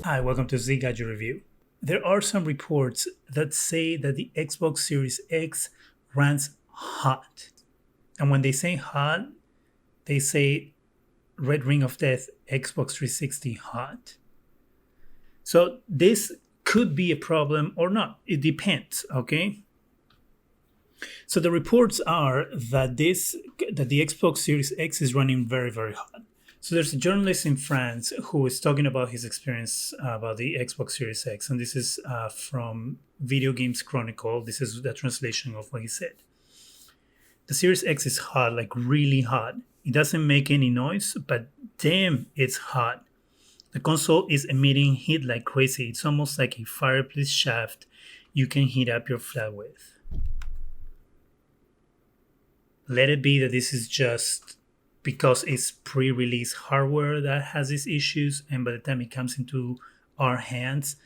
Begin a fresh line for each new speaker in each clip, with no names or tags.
Hi, welcome to Z Gadget Review. There are some reports that say that the Xbox Series X runs hot. And when they say hot, they say Red Ring of Death Xbox 360 hot. So this could be a problem or not. It depends, okay? So the reports are that the Xbox Series X is running very, very hot. So there's a journalist in France who is talking about his experience about the Xbox Series X, and this is from Video Games Chronicle. This is the translation of what he said. The Series X is hot, like really hot. It doesn't make any noise, but damn, it's hot. The console is emitting heat like crazy. It's almost like a fireplace shaft you can heat up your flat with. Let it be that this is just because it's pre-release hardware that has these issues, and by the time it comes into our hands,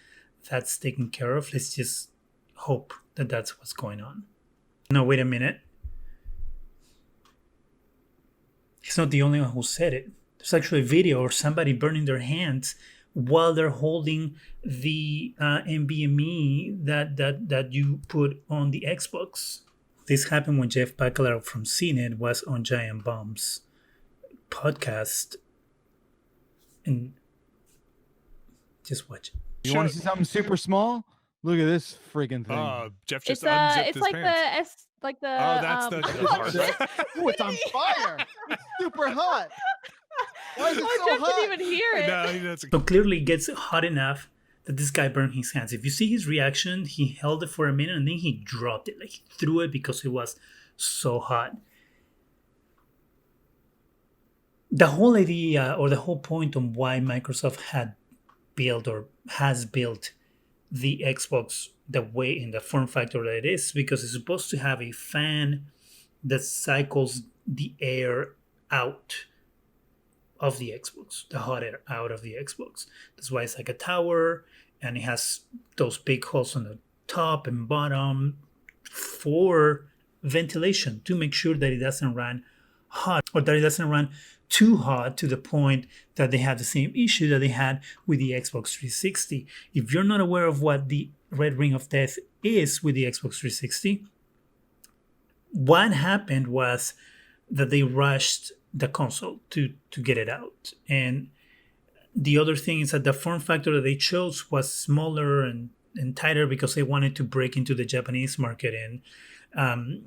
that's taken care of. Let's just hope that that's what's going on. No, wait a minute. He's not the only one who said it. There's actually a video of somebody burning their hands while they're holding the NVMe that you put on the Xbox. This happened when Jeff Bacalaro from CNET was on Giant Bomb's podcast. And just watch it.
You want to see something super small? Look at this freaking thing.
Jeff just unzipped his
it's like
pants.
the
Oh, that's the hard.
Ooh, it's on fire! It's super hot. Why is it so
Jeff
hot?
didn't even hear it.
No, that's
So clearly it gets hot enough that this guy burned his hands. If you see his reaction, he held it for a minute and then he dropped it. Like he threw it because it was so hot. The whole idea or the whole point on why Microsoft had built or has built the Xbox the way in the form factor that it is, because it's supposed to have a fan that cycles the air out of the Xbox, the hot air out of the Xbox. That's why it's like a tower, and it has those big holes on the top and bottom for ventilation to make sure that it doesn't run hot or that it doesn't run too hot to the point that they have the same issue that they had with the Xbox 360. If you're not aware of what the Red Ring of Death is with the Xbox 360, what happened was that they rushed the console to get it out. And the other thing is that the form factor that they chose was smaller and tighter because they wanted to break into the Japanese market. And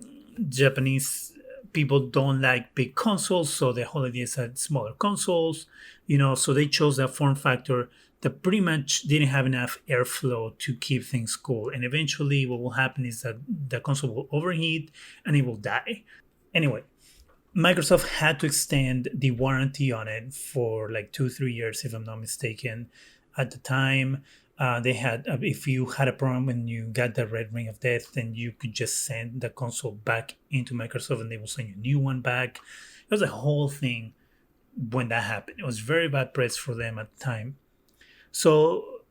Japanese people don't like big consoles, so the whole idea is that smaller consoles, so they chose that form factor that pretty much didn't have enough airflow to keep things cool. And eventually what will happen is that the console will overheat and it will die. Anyway, Microsoft had to extend the warranty on it for like 2-3 years, if I'm not mistaken. At the time, they had, if you had a problem when you got the Red Ring of Death, then you could just send the console back into Microsoft and they will send you a new one back. It was a whole thing when that happened. It was very bad press for them at the time. So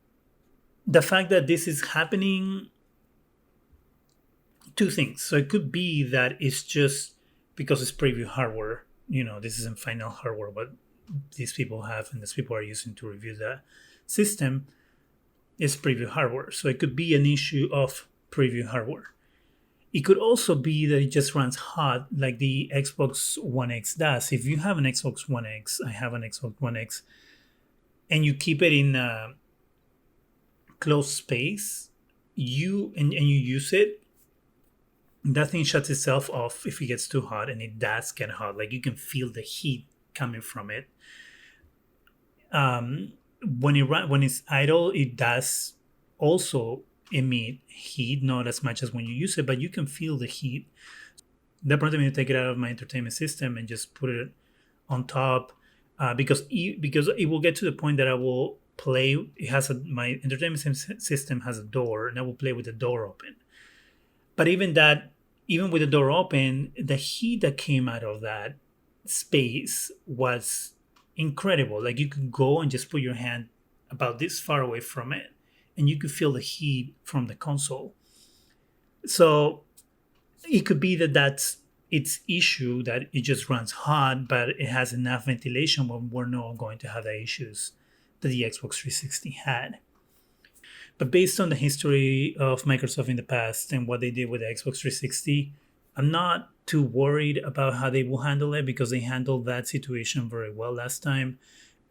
the fact that this is happening, two things. So it could be that it's just because it's preview hardware. This isn't final hardware, but these people have and these people are using to review the system is preview hardware. So it could be an issue of preview hardware. It could also be that it just runs hot like the Xbox One X does. If you have an Xbox One X, I have an Xbox One X, and you keep it in a closed space, you use it, that thing shuts itself off if it gets too hot, and it does get hot. Like you can feel the heat coming from it. When it's idle, it does also emit heat, not as much as when you use it, but you can feel the heat. That prompted me to take it out of my entertainment system and just put it on top, because it will get to the point that I will play. My entertainment system has a door, and I will play with the door open. But even with the door open, the heat that came out of that space was incredible. Like you could go and just put your hand about this far away from it, and you could feel the heat from the console. So it could be that that's its issue, that it just runs hot, but it has enough ventilation when we're not going to have the issues that the Xbox 360 had. But based on the history of Microsoft in the past and what they did with the Xbox 360, I'm not too worried about how they will handle it because they handled that situation very well last time,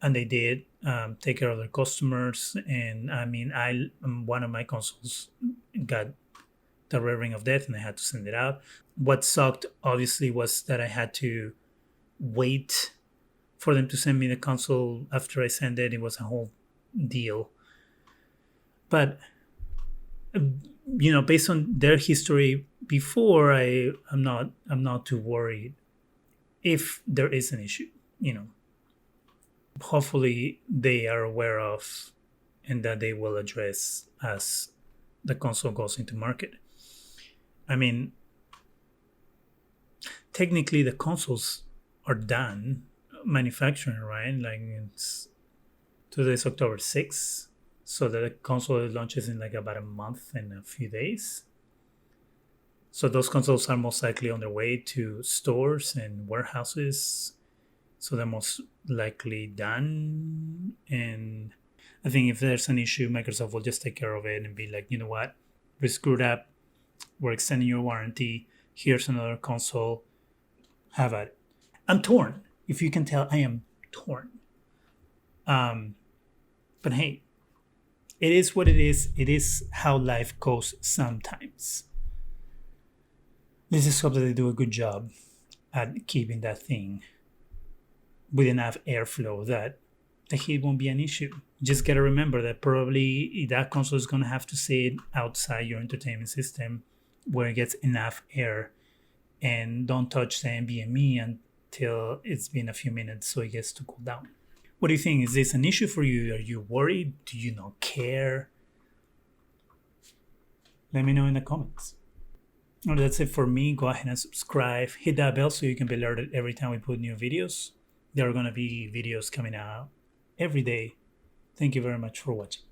and they did take care of their customers. And I mean, one of my consoles got the red ring of death, and I had to send it out. What sucked, obviously, was that I had to wait for them to send me the console after I sent it. It was a whole deal. But based on their history before, I'm not too worried if there is an issue. Hopefully they are aware of and that they will address as the console goes into market. I mean, technically the consoles are done manufacturing, right? Like today's October 6th, so the console launches in like about a month and a few days. So those consoles are most likely on their way to stores and warehouses. So they're most likely done. And I think if there's an issue, Microsoft will just take care of it and be like, you know what, we screwed up. We're extending your warranty. Here's another console. Have at it. I'm torn. If you can tell, I am torn. But hey, it is what it is. It is how life goes sometimes. Let's just hope that they do a good job at keeping that thing with enough airflow that the heat won't be an issue. Just gotta remember that probably that console is gonna have to sit outside your entertainment system where it gets enough air, and don't touch the NVMe until it's been a few minutes so it gets to cool down. What do you think? Is this an issue for you? Are you worried? Do you not care? Let me know in the comments. Well, that's it for me. Go ahead and subscribe. Hit that bell so you can be alerted every time we put new videos. There are going to be videos coming out every day. Thank you very much for watching.